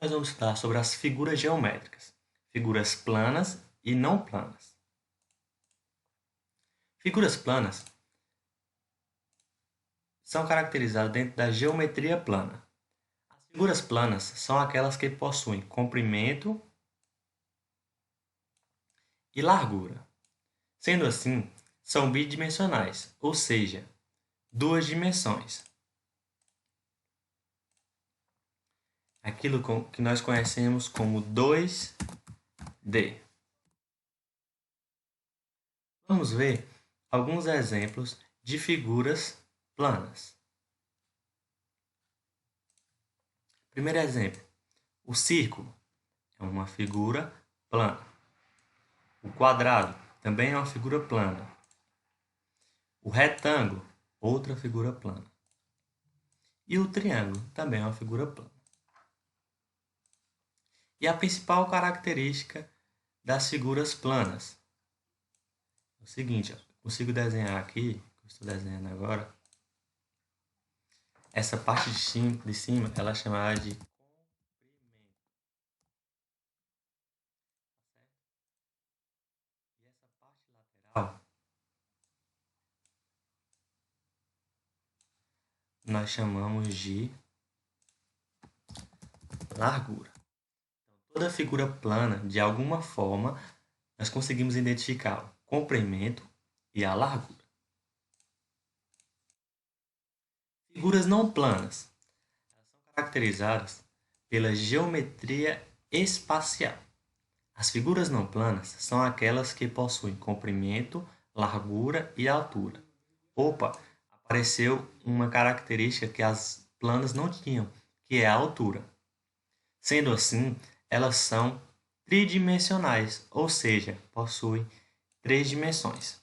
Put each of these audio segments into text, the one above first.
Nós vamos falar sobre as figuras geométricas, figuras planas e não planas. Figuras planas são caracterizadas dentro da geometria plana. As figuras planas são aquelas que possuem comprimento e largura. Sendo assim, são bidimensionais, ou seja, duas dimensões. Aquilo que nós conhecemos como 2D. Vamos ver alguns exemplos de figuras planas. Primeiro exemplo, o círculo é uma figura plana. O quadrado também é uma figura plana. O retângulo, outra figura plana. E o triângulo também é uma figura plana. E a principal característica das figuras planas é o seguinte, eu consigo desenhar aqui, que eu estou desenhando agora, essa parte de cima ela é chamada de comprimento. E essa parte lateral nós chamamos de largura. Então, toda figura plana, de alguma forma, nós conseguimos identificar o comprimento e a largura. Figuras não planas, elas são caracterizadas pela geometria espacial. As figuras não planas são aquelas que possuem comprimento, largura e altura. Opa, apareceu uma característica que as planas não tinham, que é a altura. Sendo assim, elas são tridimensionais, ou seja, possuem três dimensões.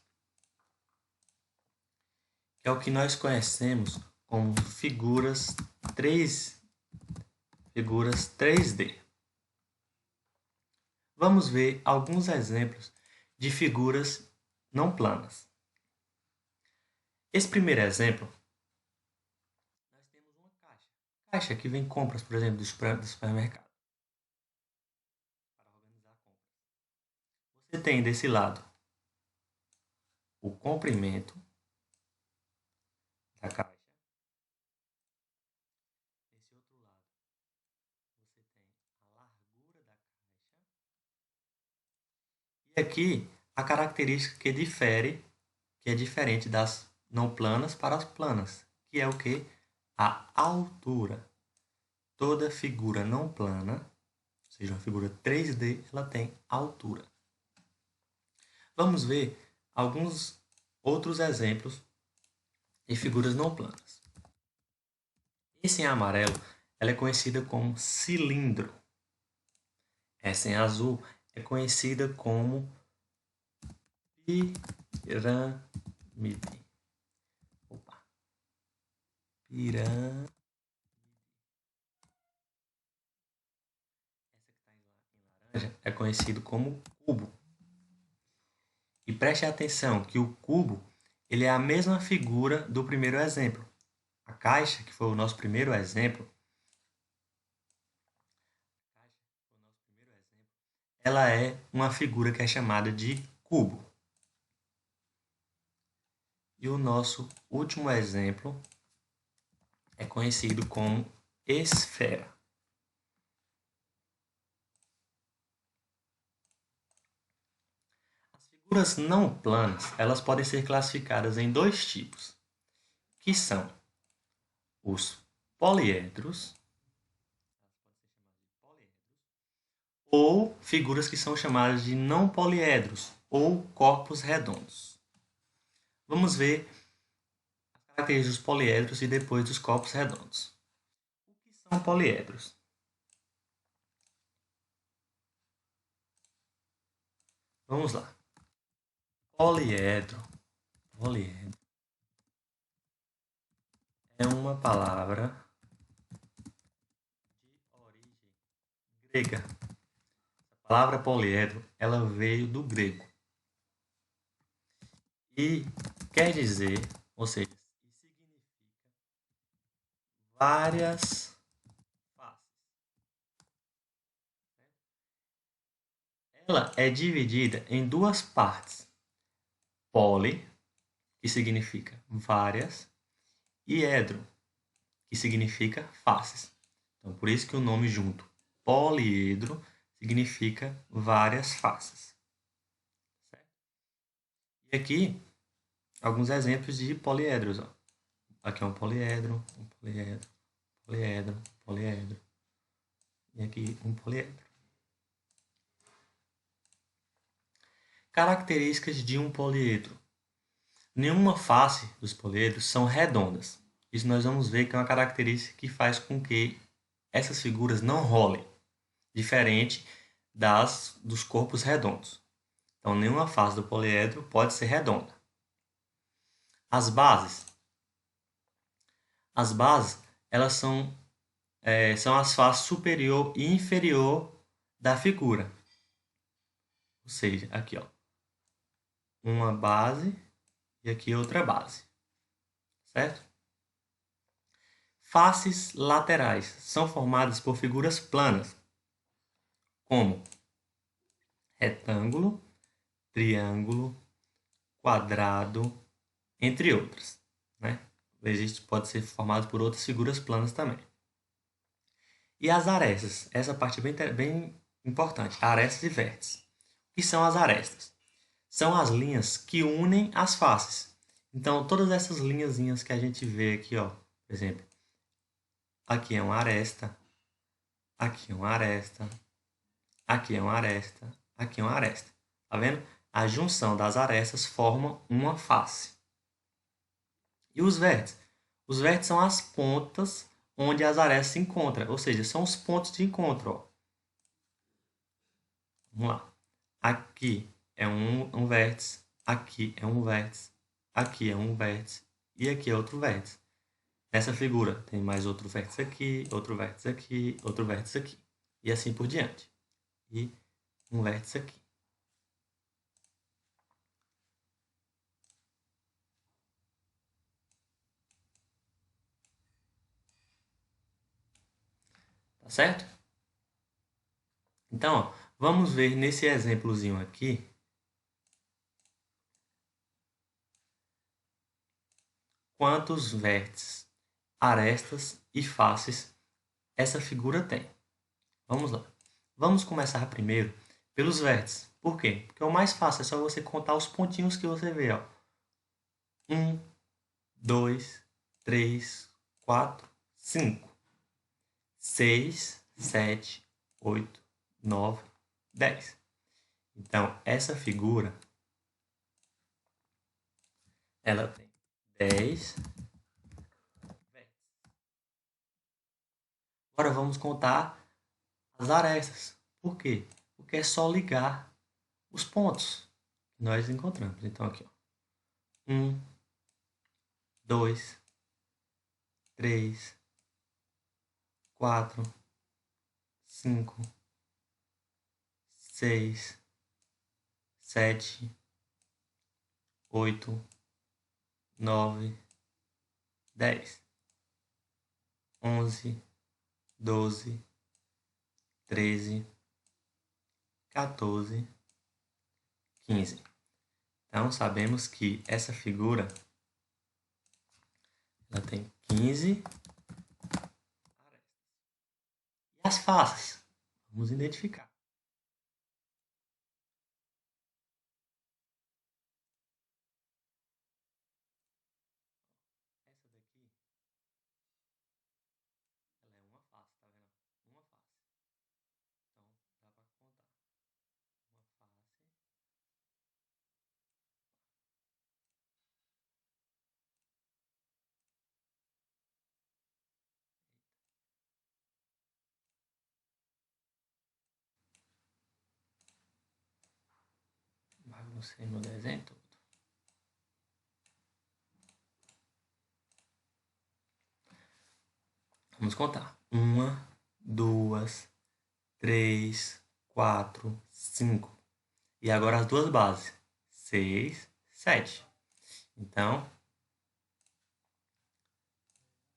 É o que nós conhecemos como figuras 3D. Vamos ver alguns exemplos de figuras não planas. Esse primeiro exemplo, nós temos uma caixa. Caixa que vem compras, por exemplo, do supermercado. Para organizar compras. Você tem desse lado o comprimento da caixa. Desse outro lado, você tem a largura da caixa. E aqui a característica que é diferente das não planas para as planas, que é o que? A altura. Toda figura não plana, ou seja, uma figura 3D, ela tem altura. Vamos ver alguns outros exemplos de figuras não planas. Esse em amarelo, ela é conhecida como cilindro. Essa em azul é conhecida como pirâmide. Pirâmide. Essa que está em laranja é conhecido como cubo. E preste atenção que o cubo ele é a mesma figura do primeiro exemplo. A caixa, que foi o nosso primeiro exemplo, ela é uma figura que é chamada de cubo. E o nosso último exemplo é conhecido como esfera. As figuras não planas, elas podem ser classificadas em dois tipos, que são os poliedros ou figuras que são chamadas de não poliedros ou corpos redondos. Vamos ver as características dos poliedros e depois dos corpos redondos. O que são poliedros? Vamos lá. Poliedro é uma palavra de origem grega. A palavra poliedro, ela veio do grego. E quer dizer, ou seja, significa várias faces. Ela é dividida em duas partes. Poli, que significa várias, e edro, que significa faces. Então, por isso que o nome junto, poliedro, significa várias faces. Certo? E aqui, alguns exemplos de poliedros. Ó. Aqui é um poliedro, poliedro, poliedro. E aqui um poliedro. Características de um poliedro. Nenhuma face dos poliedros são redondas. Isso nós vamos ver que é uma característica que faz com que essas figuras não rolem, diferente dos corpos redondos. Então, nenhuma face do poliedro pode ser redonda. As bases. As bases, elas são as faces superior e inferior da figura. Ou seja, aqui, ó, uma base e aqui outra base. Certo? Faces laterais são formadas por figuras planas, como retângulo, triângulo, quadrado, entre outras. Né? Pode ser formado por outras figuras planas também. E as arestas, essa parte é bem importante, arestas e vértices. O que são as arestas? São as linhas que unem as faces. Então, todas essas linhazinhas que a gente vê aqui, ó, por exemplo, aqui é uma aresta, aqui é uma aresta, aqui é uma aresta, aqui é uma aresta. Tá vendo? A junção das arestas forma uma face. E os vértices? Os vértices são as pontas onde as arestas se encontram, ou seja, são os pontos de encontro. Ó. Vamos lá. Aqui é um vértice, aqui é um vértice, aqui é um vértice e aqui é outro vértice. Nessa figura tem mais outro vértice aqui, outro vértice aqui, outro vértice aqui. E assim por diante. E um vértice aqui. Tá certo? Então, ó, vamos ver nesse exemplozinho aqui quantos vértices, arestas e faces essa figura tem. Vamos lá. Vamos começar primeiro pelos vértices. Por quê? Porque o mais fácil é só você contar os pontinhos que você vê. Ó. 1, 2, 3, 4, 5, 6, 7, 8, 9, 10. Então, essa figura ela tem 10 vértices. Agora vamos contar as arestas. Por quê? Porque é só ligar os pontos que nós encontramos. Então, aqui, ó. 1, 2, 3, 4, 5, 6, 7, 8, 9, 10, 11, 12, 13, 14, 15. Então, sabemos que essa figura ela tem 15 arestas. E as faces? Vamos identificar. Essa daqui ela é uma face, tá vendo? Uma face. Então, dá para contar. Uma face. Baguncei meu desenho todo. Vamos contar. 1, 2, 3, 4, 5. E agora as duas bases. 6, 7. Então,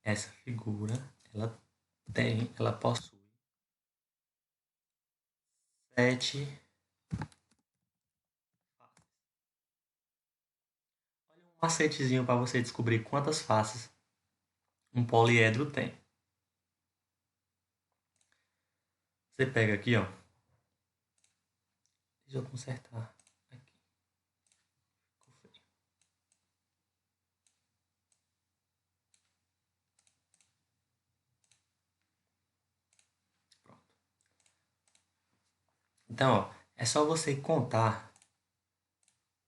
essa figura, ela possui 7 macetezinho para você descobrir quantas faces um poliedro tem. Você pega aqui, ó. Deixa eu consertar aqui. Ficou feio. Pronto. Então, ó, é só você contar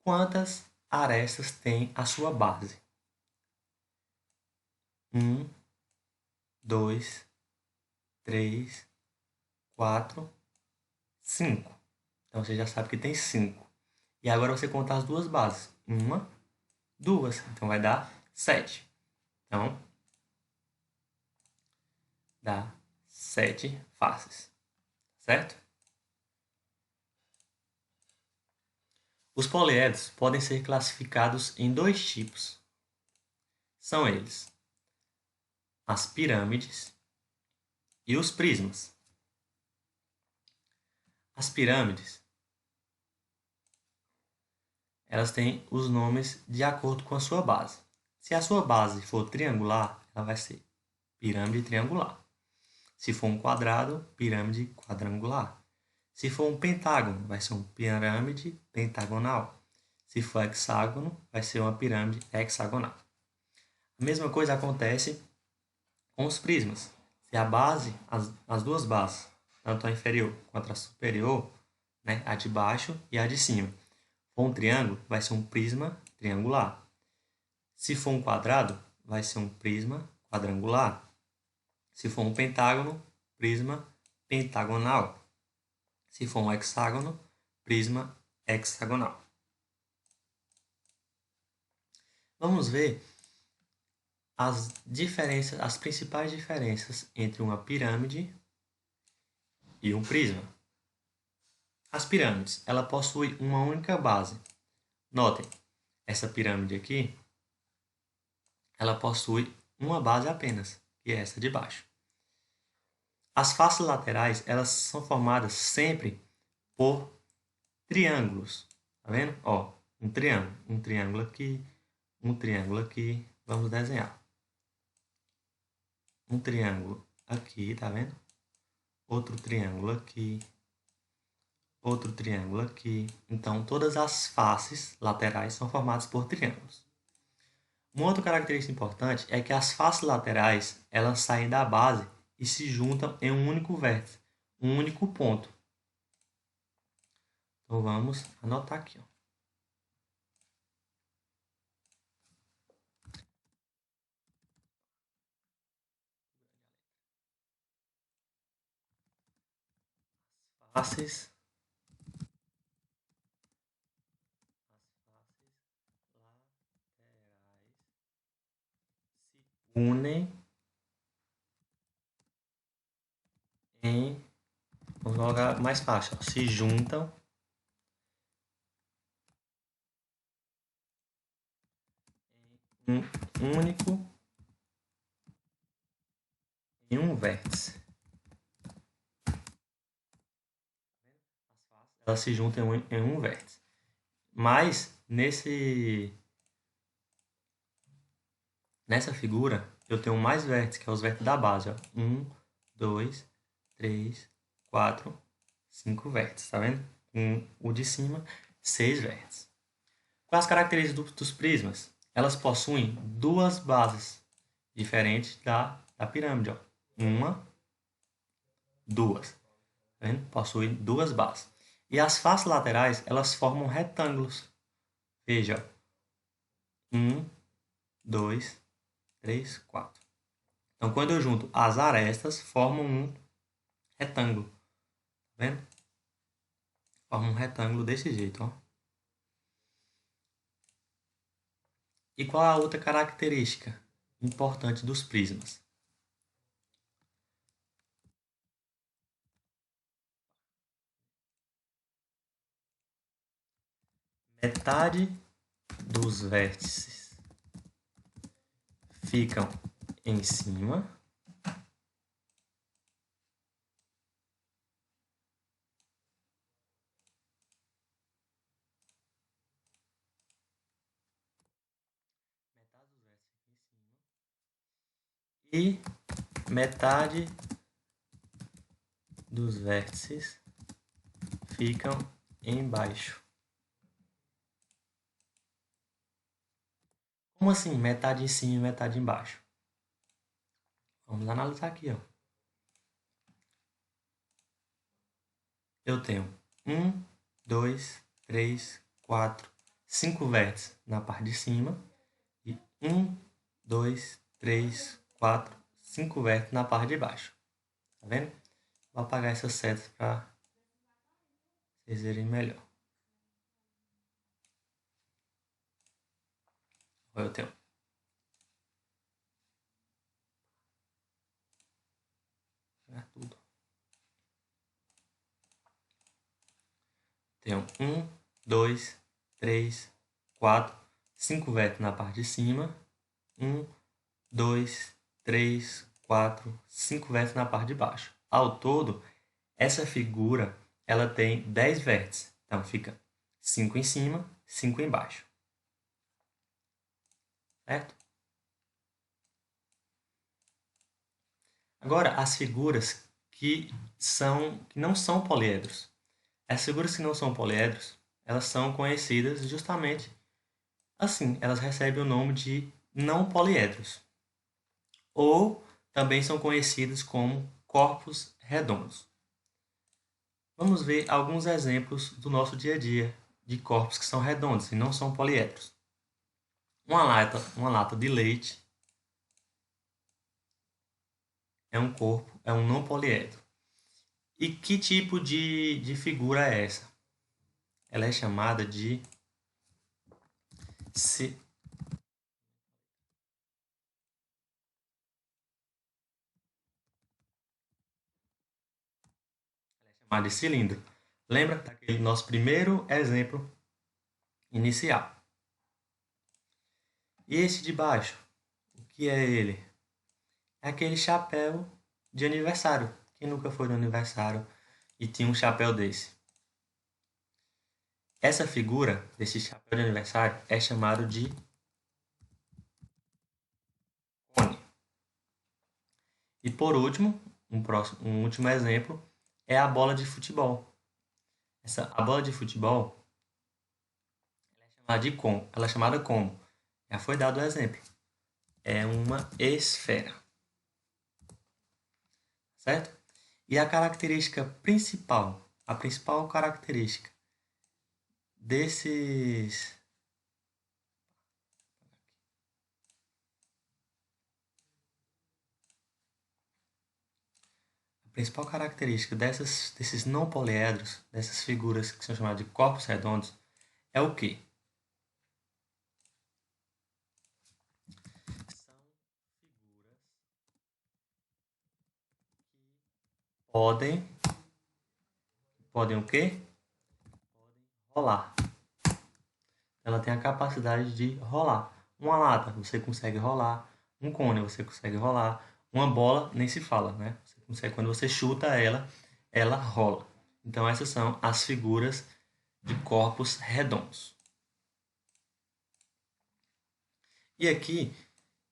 quantas arestas tem a sua base. 1, 2, 3, 4, 5. Então você já sabe que tem 5. E agora você conta as duas bases. 1, 2. Então vai dar 7. Então, dá 7 faces. Certo? Os poliedros podem ser classificados em dois tipos. São eles: as pirâmides e os prismas. As pirâmides, elas têm os nomes de acordo com a sua base. Se a sua base for triangular, ela vai ser pirâmide triangular. Se for um quadrado, pirâmide quadrangular. Se for um pentágono, vai ser uma pirâmide pentagonal. Se for hexágono, vai ser uma pirâmide hexagonal. A mesma coisa acontece com os prismas. Se a base, as duas bases, tanto a inferior quanto a superior, né, a de baixo e a de cima, for um triângulo, vai ser um prisma triangular. Se for um quadrado, vai ser um prisma quadrangular. Se for um pentágono, prisma pentagonal. Se for um hexágono, prisma hexagonal. Vamos ver as diferenças, as principais diferenças entre uma pirâmide e um prisma. As pirâmides, ela possui uma única base. Notem, essa pirâmide aqui, ela possui uma base apenas, que é essa de baixo. As faces laterais, elas são formadas sempre por triângulos. Tá vendo? Ó, um triângulo aqui, um triângulo aqui. Vamos desenhar. Um triângulo aqui, tá vendo? Outro triângulo aqui. Outro triângulo aqui. Então, todas as faces laterais são formadas por triângulos. Uma outra característica importante é que as faces laterais, elas saem da base e se juntam em um único vértice, um único ponto. Então, vamos anotar aqui, ó. Faces unem em, vamos colocar mais fácil, ó, se juntam em um único, em um vértice. Elas se juntam em um vértice. Mas nessa figura eu tenho mais vértices, que é os vértices da base. Ó. 1, 2, 3, 4, 5 vértices, tá vendo? O de cima, 6 vértices. Quais as características dos prismas? Elas possuem duas bases diferentes da pirâmide. Ó. Uma, duas. Tá vendo? Possuem duas bases. E as faces laterais, elas formam retângulos. Veja, 1, 2, 3, 4. Então, quando eu junto as arestas, formam um retângulo. Tá vendo? Forma um retângulo desse jeito, ó. E qual a outra característica importante dos prismas? Metade dos vértices ficam em cima e metade dos vértices ficam embaixo. Como assim metade em cima e metade embaixo? Vamos analisar aqui, ó. Eu tenho 1, 2, 3, 4, 5 vértices na parte de cima e 1, 2, 3, 4, 5 vértices na parte de baixo. Tá vendo? Vou apagar essas setas para vocês verem melhor. Eu tenho tudo. Tenho 1, 2, 3, 4, 5 vértices na parte de cima. 1, 2, 3, 4, 5 vértices na parte de baixo. Ao todo, essa figura ela tem 10 vértices. Então, fica 5 em cima, 5 embaixo. Certo? Agora, as figuras que não são poliedros. As figuras que não são poliedros, elas são conhecidas justamente assim. Elas recebem o nome de não poliedros. Ou também são conhecidas como corpos redondos. Vamos ver alguns exemplos do nosso dia a dia de corpos que são redondos e não são poliedros. Uma lata de leite é um corpo, é um não poliedro. E que tipo de figura é essa? Ela é chamada de cilindro. Lembra daquele nosso primeiro exemplo inicial? E esse de baixo, o que é ele? É aquele chapéu de aniversário. Quem nunca foi no aniversário e tinha um chapéu desse? Essa figura desse chapéu de aniversário é chamado de cone. E por último, um último exemplo é a bola de futebol. A bola de futebol ela é chamada como? Já foi dado o exemplo. É uma esfera. Certo? E a característica principal, a principal característica desses a principal característica desses não poliedros, dessas figuras que são chamadas de corpos redondos, é o quê? São figuras que podem o quê? Podem rolar. Ela tem a capacidade de rolar. Uma lata você consegue rolar, um cone você consegue rolar, uma bola nem se fala, né? Você consegue, quando você chuta ela, ela rola. Então essas são as figuras de corpos redondos. E aqui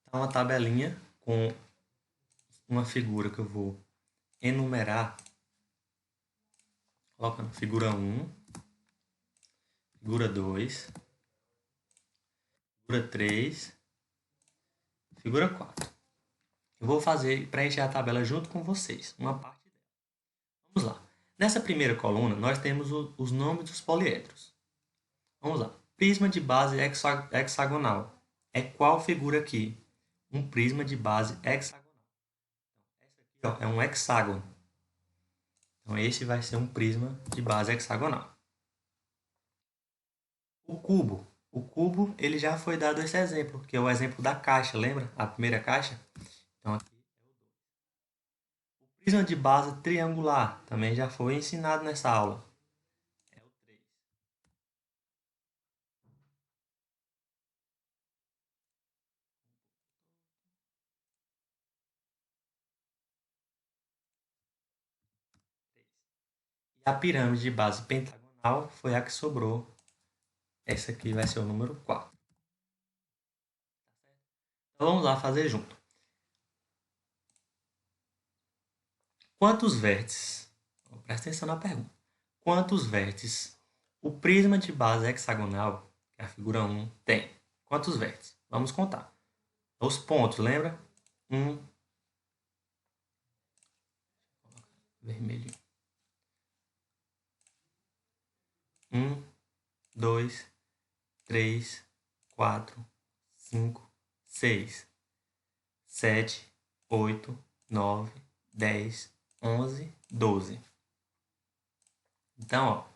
está uma tabelinha com uma figura que eu vou enumerar. Colocando figura 1, figura 2, figura 3, figura 4. Eu vou preencher a tabela junto com vocês, uma parte dela. Vamos lá. Nessa primeira coluna, nós temos os nomes dos poliedros. Vamos lá. Prisma de base hexagonal. É qual figura aqui? Um prisma de base hexagonal. Essa aqui ó, é um hexágono. Então, esse vai ser um prisma de base hexagonal. O cubo. O cubo, ele já foi dado esse exemplo, que é o exemplo da caixa, lembra? A primeira caixa? Então, aqui é o 2. O prisma de base triangular também já foi ensinado nessa aula. É o 3. E a pirâmide de base pentagonal foi a que sobrou. Essa aqui vai ser o número 4. Então, vamos lá fazer junto. Quantos vértices? Presta atenção na pergunta. Quantos vértices o prisma de base hexagonal, que é a figura 1, tem? Quantos vértices? Vamos contar. Os pontos, lembra? Vermelho. 1, 2, 3, 4, 5, 6, 7, 8, 9, 10, 11, 12. Então, ó,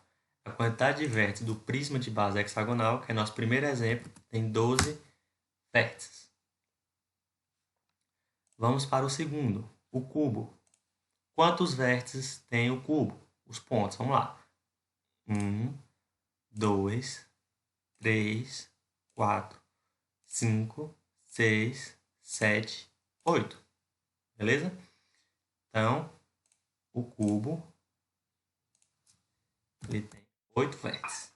a quantidade de vértices do prisma de base hexagonal, que é nosso primeiro exemplo, tem 12 vértices. Vamos para o segundo, o cubo. Quantos vértices tem o cubo? Os pontos, vamos lá. 1, 2, 3, 4, 5, 6, 7, 8. Beleza? Então, o cubo ele tem 8 vértices.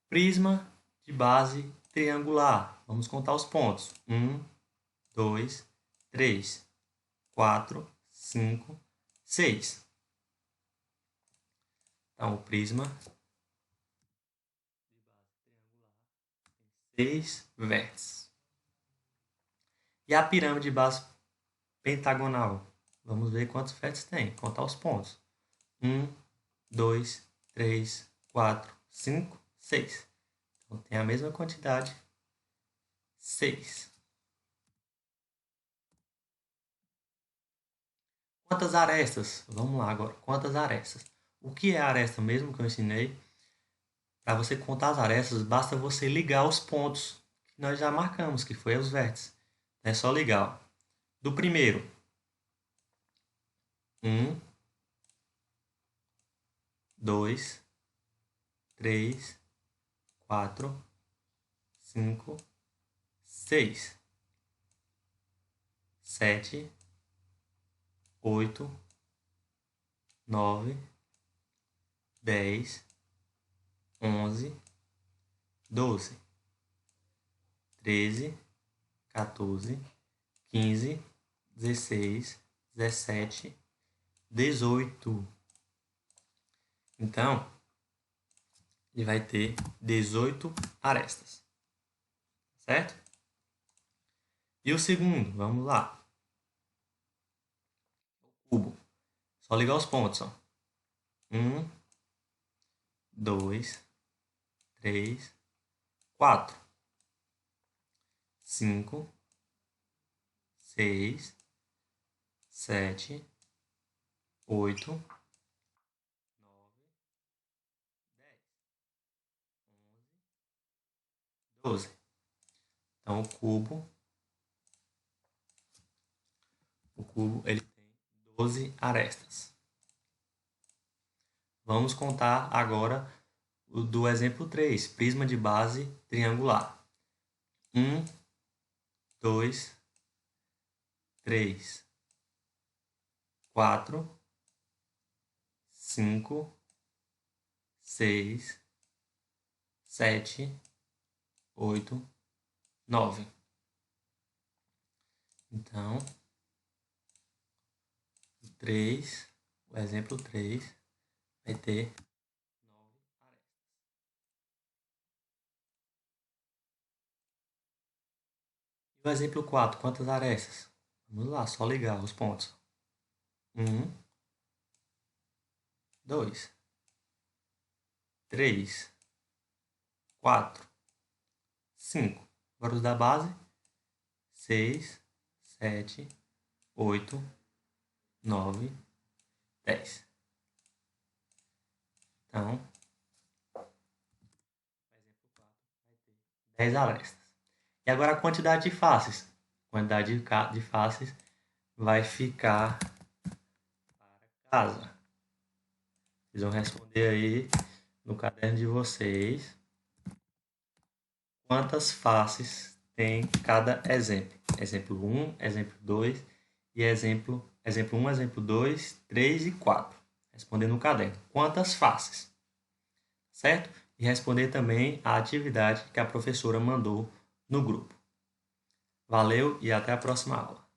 Prisma de base triangular. Vamos contar os pontos. 1, 2, 3, 4, 5, 6. Então, o prisma de base triangular tem 6 vértices. E a pirâmide de base pentagonal? Vamos ver quantos vértices tem. Contar os pontos. 1, 2, 3, 4, 5, 6. Então, tem a mesma quantidade, 6. Quantas arestas? Vamos lá agora. Quantas arestas? O que é aresta mesmo que eu ensinei? Para você contar as arestas, basta você ligar os pontos que nós já marcamos, que foi os vértices. É só ligar. Do primeiro. 1, 2, 3, 4, 5, 6, 7, 8, 9, 10, 11, 12, 13, 14, 15, 16, 17, 18. Então, ele vai ter 18 arestas. Certo? E o segundo, vamos lá. O cubo. Só ligar os pontos, ó. 1, 2, 3, 4, 5, 6, 7, 8, 9, 10, 11, 12. Então, o cubo ele tem 12 arestas. Vamos contar agora o do exemplo 3, prisma de base triangular. 1, 2, 3, 4, 5, 6, 7, 8, 9. Então, o exemplo 3 vai ter 9 arestas. E o exemplo 4, quantas arestas? Vamos lá, só ligar os pontos. 1, 2, 3, 4, 5. Agora os da base. 6, 7, 8, 9, 10. Então, o exemplo 4 vai ter 10 arestas. E agora a quantidade de faces. A quantidade de faces vai ficar para casa. Vocês vão responder aí no caderno de vocês quantas faces tem cada exemplo. Exemplo 1, exemplo 2 e exemplo 1, exemplo 2, 3 e 4. Responder no caderno. Quantas faces? Certo? E responder também a atividade que a professora mandou no grupo. Valeu e até a próxima aula.